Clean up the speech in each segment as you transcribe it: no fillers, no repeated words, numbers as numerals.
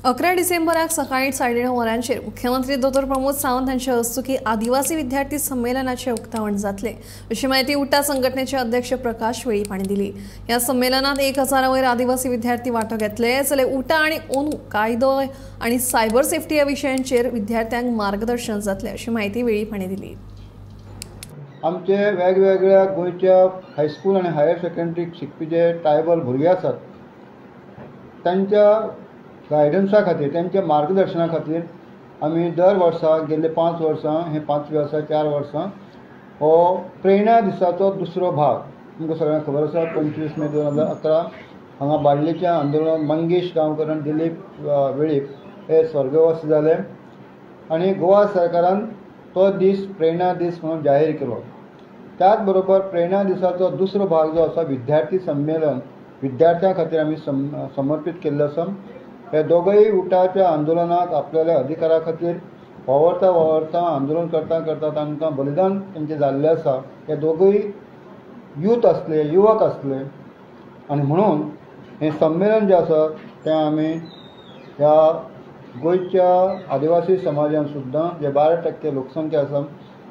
11 डिसेंबराक सकाळी 9:30 वरांचेर मुख्यमंत्री दोतोर प्रमोद सावंत हांचे हस्तुकी आदिवासी विद्यार्थी संमेलनाचे उक्तावण जातले अशी माहिती उटा संघटनेचे अध्यक्ष प्रकाश वेळीप हांणी दिली। ह्या संमेलनात 1000 वयर आदिवासी विद्यार्थी वांटो घेतले जाल्यार उटा आनी ओनू कायदो आनी सायबर सेफ्टी ह्या विशयांचेर विद्यार्थ्यांक मार्गदर्शन जातले अशी माहिती वेळीप हांणी दिली। आमचे वेगवेगळ्या गोंयच्या हायस्कूल आनी हायर सेकंडरीक शिकपी जे ट्रायबल भुरगे आसात तांच्या गायडन्सा खातीर त्यांच्या मार्गदर्शना खातीर आमी दर वर्सा गेल्ले 5 वर्सां हे 5वी वर्सा 4 वर्सां हो प्रेरणा दिसाचो दुसरो भाग तुमकां सगळ्यांक खबर आसा 25 मे 2011 हांगा बाळ्ळेच्या आंदोलनात मंगेश गांवकर आनी दिलीप वेळीप हे स्वर्गवासी जाले आनी गोवा सरकारान तो दीस प्रेरणा दीस म्हणून जाहीर केलो। त्याच बरोबर प्रेरणा दिसाचो दुसरो भाग जो आसा विद्यार्थी संमेलन विद्यार्थ्यां खातीर आमी समर्पीत केल्लो आसा। हे दोगूय उठाच्या आंदोलनात आपल्या अधिकारा खातीर वावरता आंदोलन करता तांकां बलिदान तेंचें जाल्लें आसा। हे दोगूय यूथ आसले युवक आसले आनी म्हणून हें संमेलन जें आसा तें आमी ह्या गोंयच्या आदिवासी समाजान सुद्दां जे 12% लोकसंख्या आसा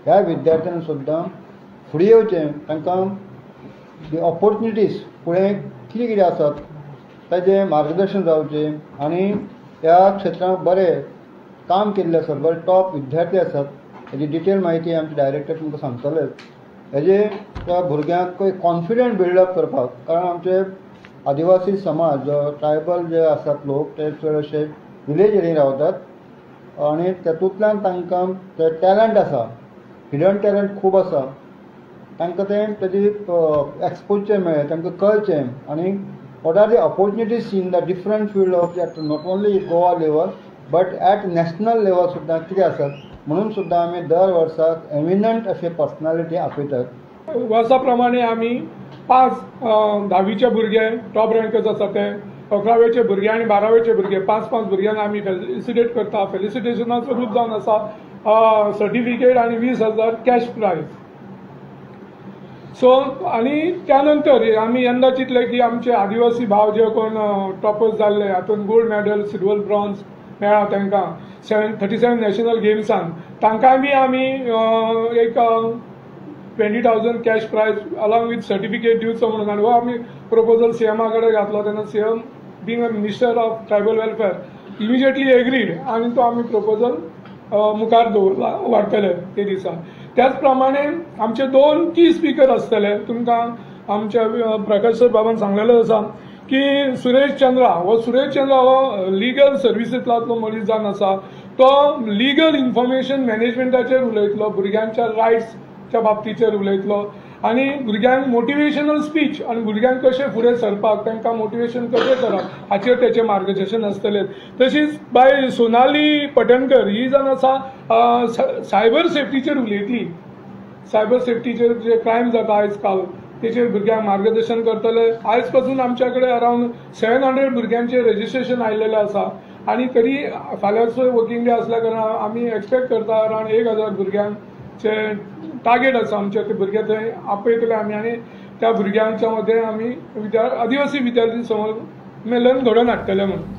ह्या विद्यार्थ्यांनी सुद्दां फुडें येवचें, तांकां ऑपॉर्च्युनिटीज फुडें कितें आसात ताजें मार्गदर्शन जावचें आनी ह्या क्षेत्रांत बरें काम केल्ले आसात, बरे टॉप विद्यार्थी आसात। हेजी डिटेल म्हायती आमचे डायरेक्टर तुमकां सांगतले। हेजे त्या भुरग्यांक कॉन्फिडंट बिल्डअप करपाक, कारण आमचे आदिवासी समाज जो ट्रायबल जे आसात लोक ते चड अशे विलेज एरियेन रावतात आनी तातूंतल्यान तांकां ते टॅलंट आसा, हिडन टॅलंट खूब आसा, तांकां तें तेजी एक्सपोजर मेळ्ळें, तांकां कळचें आनी what are the opportunities in the different field of that not only Goa level but at national level सुद्दां कितें आसात म्हणून सुद्दां आमी दर वर्साक एमिनंट अशे पर्सनॅलिटी आपयतात। वर्सा प्रमाणे आमी 5 10वीचे भुरगे टॉप रँकर्स आसा ते 11वेचे भुरगे आनी 12वेचे भुरगे 5 भुरग्यांक आमी फेलिसिटेट करता। फेलिसिटेशनाचो रूप जावन आसा सर्टिफिकेट आनी 20,000 कॅश प्रायज। सो आनी त्यानंतर आमी यंदा चिंतले की आमचे आदिवासी भाव जे कोण टॉपर्स जाल्ले हातून गोल्ड मेडल सिल्वर ब्रॉन्झ मेळ्ळा तांकां 37 नॅशनल गेम्सान तांकांय बी आमी एक 20,000 cash prize along with certificate दिवचो म्हणून आनी हो आमी प्रपोजल सीएमा कडेन घातलो तेन्ना CM being a minister of tribal welfare immediately agreed आनी तो आमी प्रपोजल मुखार दवरला व्हरतले ते दिसा। त्याच प्रमाणे आमचे 2 की स्पीकर आसतले। तुमकां आमच्या प्रकाश सर बाबान सांगलेलो आसा की सुरेश चंद्रा हो लिगल सर्विसेंतलो मनीस जावन आसा। तो लिगल इन्फॉर्मेशन मॅनेजमेंटाचेर उलयतलो, भुरग्यांच्या रायट्सच्या बाबतीचेर उलयतलो आनी भुरग्यांक मोटिवेशनल स्पीच आनी भुरग्यांक कशें फुडें सरपाक तांकां मोटिवेशन कशें करप हाचेर तेचें मार्गदर्शन आसतलें। तशीच बाय सोनाली पटणकर ही जावन आसा सायबर सेफ्टीचेर उलयतली। सायबर सेफ्टीचेर जे क्रायम जाता आयज काल तेचेर भुरग्यांक मार्गदर्शन करतले। आयज पासून आमच्या कडेन अरावंड 700 भुरग्यांचें रजिस्ट्रेशन आयिल्लें आसा आनी तरी फाल्यांचो वर्किंग डे आसल्या कारणान आमी एक्सपेक्ट करता अरावंड 1000 भुरग्यांचे टार्गेट आसा आमचे ते भुरगे थंय आपयतले आमी आनी त्या भुरग्यांच्या मध्ये आमी आदिवासी विद्यार्थी संमेलन घडोवन हाडटले म्हणून।